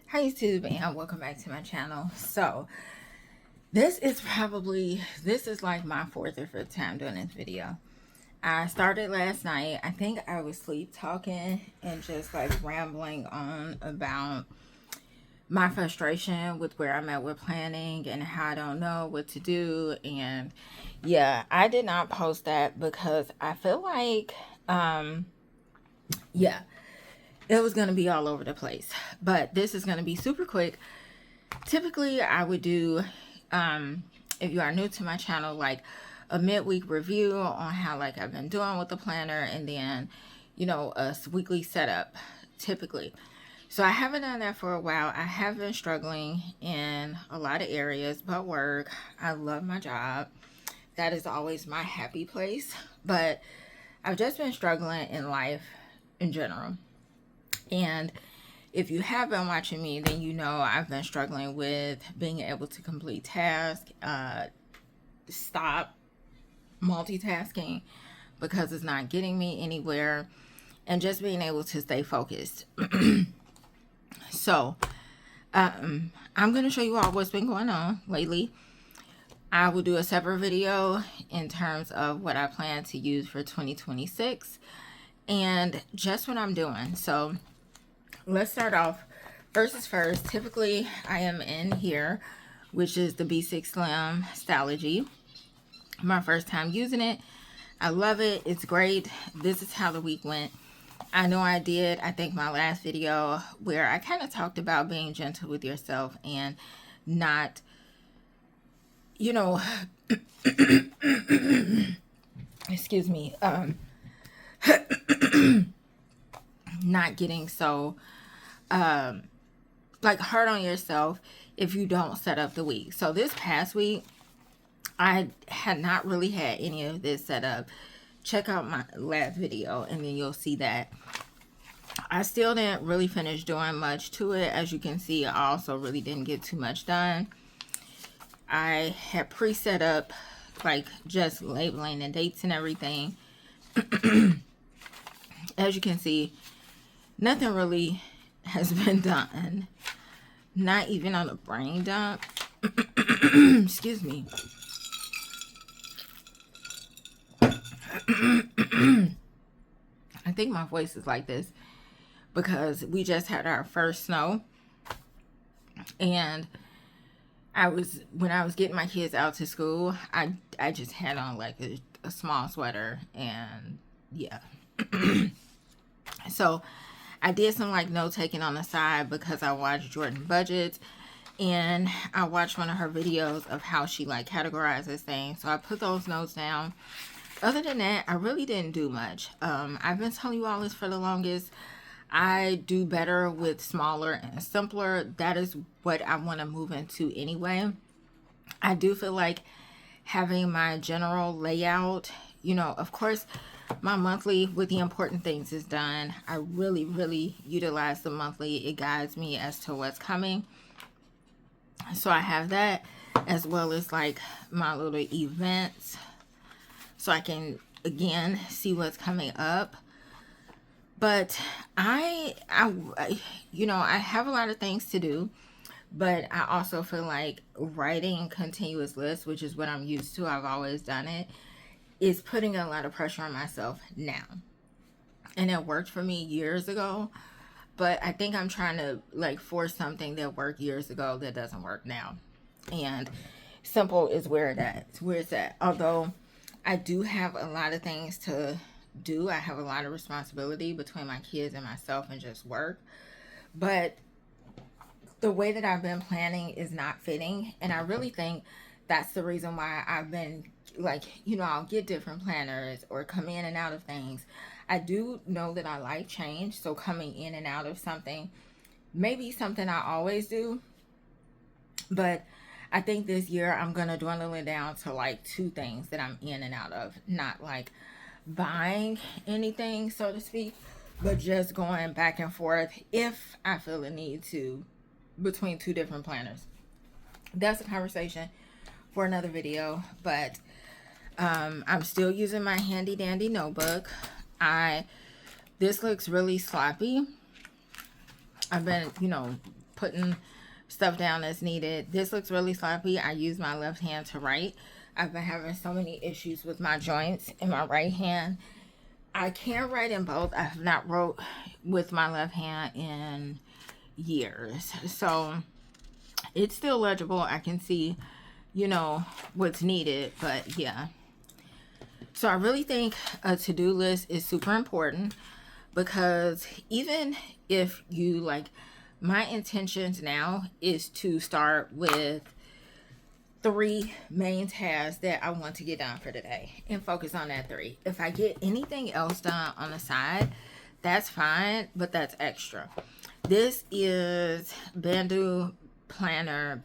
Hi YouTube, and welcome back to my channel. So this is like my fourth or fifth time doing this video. I started last night. I think I was sleep talking and just like rambling on about my frustration with where I'm at with planning and how I don't know what to do. And yeah, I did not post that because I feel like yeah, it was going to be all over the place. But this is going to be super quick. Typically I would do, if you are new to my channel, like a midweek review on how like I've been doing with the planner, and then a weekly setup typically. So I haven't done that for a while. I have been struggling in a lot of areas, but work. I love my job. That is always my happy place. But I've just been struggling in life in general. And if you have been watching me, then you know I've been struggling with being able to complete tasks, stop multitasking because it's not getting me anywhere, and just being able to stay focused. So, I'm going to show you all what's been going on lately. I will do a separate video in terms of what I plan to use for 2026 and just what I'm doing. So, let's start off. First is first. Typically, I am in here, which is the B6 Slim Stalogy. My first time using it. I love it. It's great. This is how the week went. I know I did, I think, my last video where I kind of talked about being gentle with yourself and not, excuse me, not getting so like hard on yourself if you don't set up the week. So this past week I had not really had any of this set up. Check out my last video and then you'll see that I still didn't really finish doing much to it. As you can see, I also really didn't get too much done. I had pre-set up like just labeling the dates and everything. As you can see, nothing really has been done. Not even on a brain dump. Excuse me. I think my voice is like this because we just had our first snow, and when I was getting my kids out to school, I just had on like a small sweater, and yeah. So I did some like note taking on the side because I watched Jordan Budgets, and I watched one of her videos of how she like categorizes things. So I put those notes down. Other than that, I really didn't do much. I've been telling you all this for the longest. I do better with smaller and simpler. That is what I want to move into anyway. I do feel like having my general layout, of course, my monthly with the important things is done. I really, really utilize the monthly. It guides me as to what's coming. So I have that, as well as like my little events, so I can again see what's coming up. But I have a lot of things to do, but I also feel like writing continuous lists, which is what I'm used to, I've always done it, is putting a lot of pressure on myself now. And it worked for me years ago, but I think I'm trying to like force something that worked years ago that doesn't work now. And simple is where it's at. Although I do have a lot of things to do. I have a lot of responsibility between my kids and myself and just work. But the way that I've been planning is not fitting. And I really think that's the reason why I've been like, I'll get different planners or come in and out of things. I do know that I like change. So coming in and out of something may be something I always do. But I think this year I'm going to dwindle it down to like 2 things that I'm in and out of. Not like buying anything, so to speak, but just going back and forth if I feel a need to between 2 different planners. That's a conversation for another video, but I'm still using my handy dandy notebook. This looks really sloppy. I've been, putting stuff down that's needed. This looks really sloppy. I use my left hand to write. I've been having so many issues with my joints in my right hand. I can write in both. I have not wrote with my left hand in years. So it's still legible. I can see, you know, what's needed, but yeah. So I really think a to-do list is super important, because even if you like, my intentions now is to start with 3 main tasks that I want to get done for today and focus on that 3. If I get anything else done on the side, that's fine, but that's extra. This is Bando planner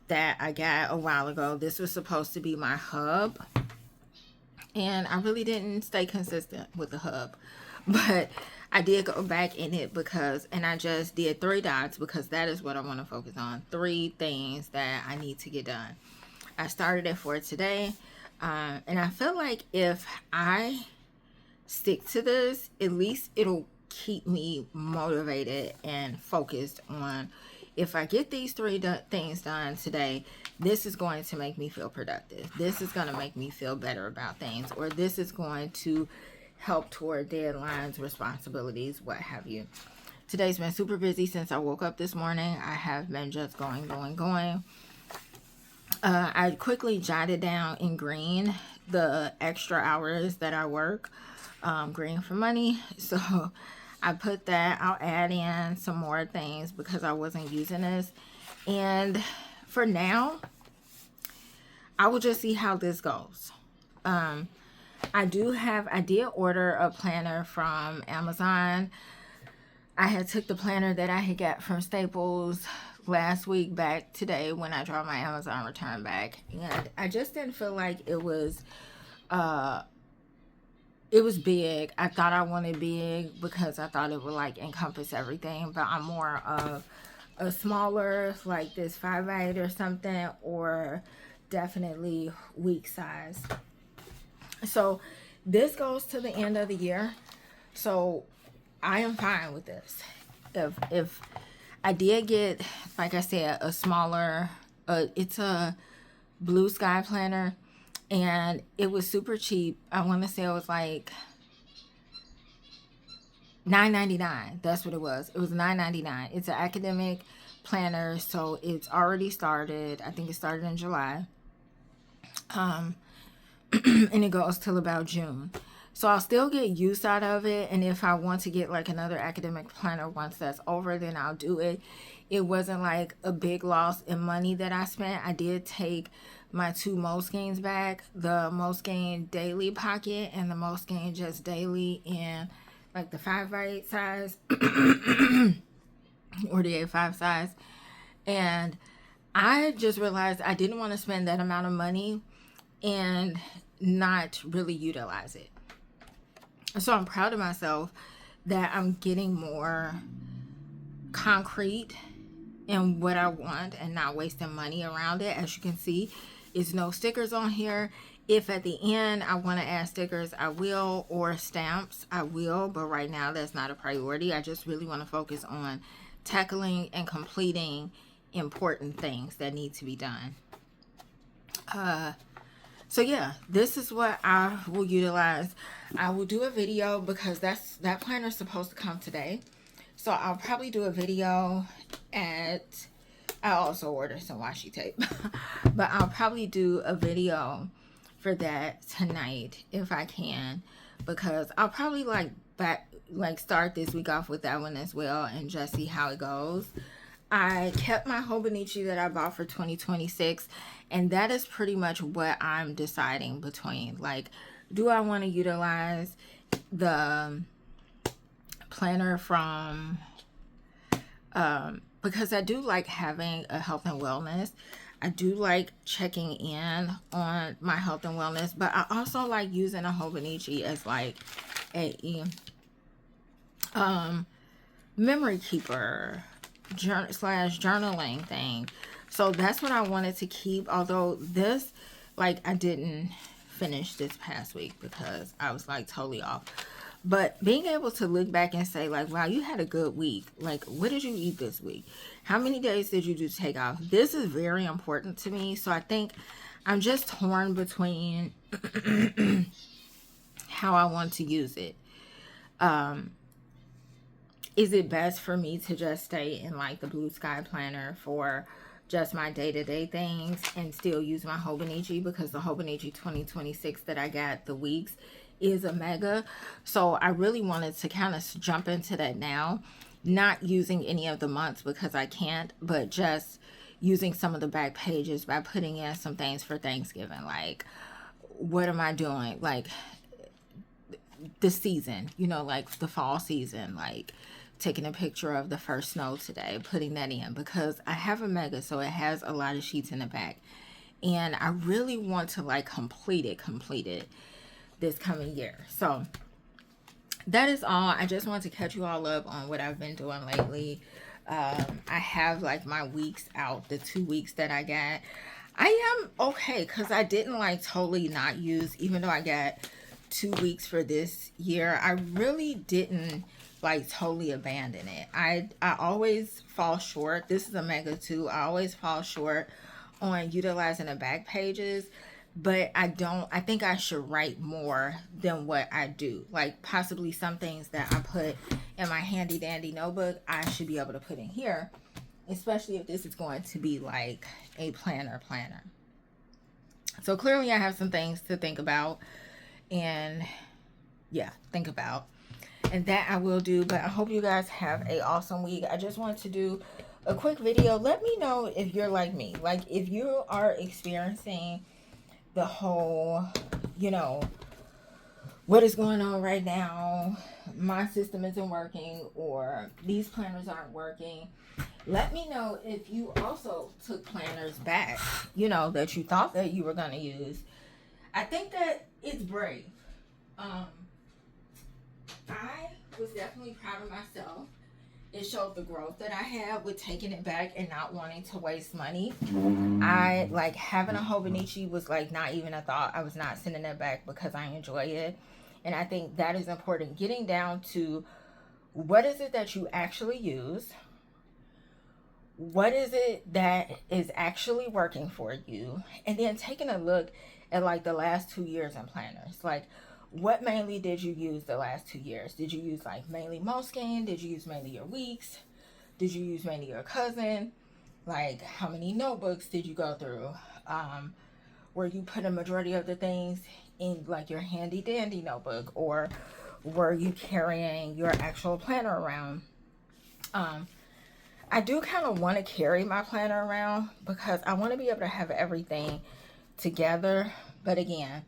that I got a while ago. This was supposed to be my hub, and I really didn't stay consistent with the hub, but I did go back in it because, and I just did 3 dots because that is what I want to focus on. 3 things that I need to get done. I started it for today, and I feel like if I stick to this, at least it'll keep me motivated and focused on, if I get these 3 things done today, this is going to make me feel productive. This is going to make me feel better about things, or this is going to help toward deadlines, responsibilities, what have you. Today's been super busy since I woke up this morning. I have been just going. I quickly jotted down in green the extra hours that I work, green for money. So I put that. I'll add in some more things because I wasn't using this. And for now, I will just see how this goes. I did order a planner from Amazon. I had took the planner that I had got from Staples last week back today when I dropped my Amazon return back. And I just didn't feel like it was big. I thought I wanted big because I thought it would like encompass everything, but I'm more of a smaller, like this 5x8 or something, or definitely week size. So this goes to the end of the year. So I am fine with this. If I did get, like I said, a smaller, it's a blue sky planner, and it was super cheap. I want to say it was like $9.99. That's what it was. It was $9.99. It's an academic planner, so it's already started. I think it started in July. And it goes till about June. So I'll still get use out of it. And if I want to get like another academic planner once that's over, then I'll do it. It wasn't like a big loss in money that I spent. I did take my 2 Moleskines back, the Moleskine Daily Pocket and the Moleskine Just Daily in like the 5x8 size or the A5 size. And I just realized I didn't want to spend that amount of money and not really utilize it. So I'm proud of myself that I'm getting more concrete in what I want and not wasting money around it. As you can see, it's no stickers on here. If at the end I want to add stickers, I will, or stamps, I will, but right now that's not a priority. I just really want to focus on tackling and completing important things that need to be done. So yeah, this is what I will utilize. I will do a video because that planner is supposed to come today. So I'll probably do a video I also ordered some washi tape, but I'll probably do a video for that tonight if I can, because I'll probably start this week off with that one as well and just see how it goes. I kept my Hobonichi that I bought for 2026, and that is pretty much what I'm deciding between. Like, do I want to utilize the planner from, because I do like having a health and wellness. I do like checking in on my health and wellness, but I also like using a Hobonichi as like a memory keeper journaling thing. So that's what I wanted to keep, although this, like, I didn't finish this past week because I was like totally off. But being able to look back and say, like, wow, you had a good week. Like, what did you eat this week? How many days did you do take off? This is very important to me. So I think I'm just torn between how I want to use it. Is it best for me to just stay in like the Blue Sky planner for just my day-to-day things and still use my Hobonichi, because the Hobonichi 2026 that I got, the weeks, is a mega. So I really wanted to kind of jump into that now, not using any of the months because I can't, but just using some of the back pages by putting in some things for Thanksgiving. Like, what am I doing? Like the season, you know, like the fall season, like taking a picture of the first snow today, putting that in, because I have a mega, so it has a lot of sheets in the back, and I really want to like complete it this coming year. So that is all. I just want to catch you all up on what I've been doing lately. I have like my weeks out, the 2 weeks that I got. I am okay because I didn't like totally not use, even though I got 2 weeks for this year, I really didn't like totally abandon it. I always fall short. This is a mega too. I always fall short on utilizing the back pages, but I think I should write more than what I do. Like possibly some things that I put in my handy dandy notebook, I should be able to put in here, especially if this is going to be like a planner. So clearly I have some things to think about and think about, and that I will do. But I hope you guys have a awesome week. I just wanted to do a quick video. Let me know if you're like me, like if you are experiencing the whole, you know, what is going on right now, my system isn't working, or these planners aren't working. Let me know if you also took planners back, you know, that you thought that you were going to use. I think that it's brave. I was definitely proud of myself. It showed the growth that I had with taking it back and not wanting to waste money. I like having a Hobonichi was like not even a thought. I was not sending it back because I enjoy it. And I think that is important. Getting down to what is it that you actually use? What is it that is actually working for you? And then taking a look at like the last 2 years in planners. Like, what mainly did you use the last 2 years? Did you use like mainly Moleskine? Did you use mainly your weeks? Did you use mainly your cousin? Like, how many notebooks did you go through? Were you put a majority of the things in like your handy dandy notebook, or were you carrying your actual planner around? I do kind of want to carry my planner around because I want to be able to have everything together. But again,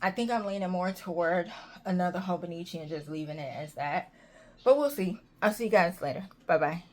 I think I'm leaning more toward another Hobonichi and just leaving it as that. But we'll see. I'll see you guys later. Bye-bye.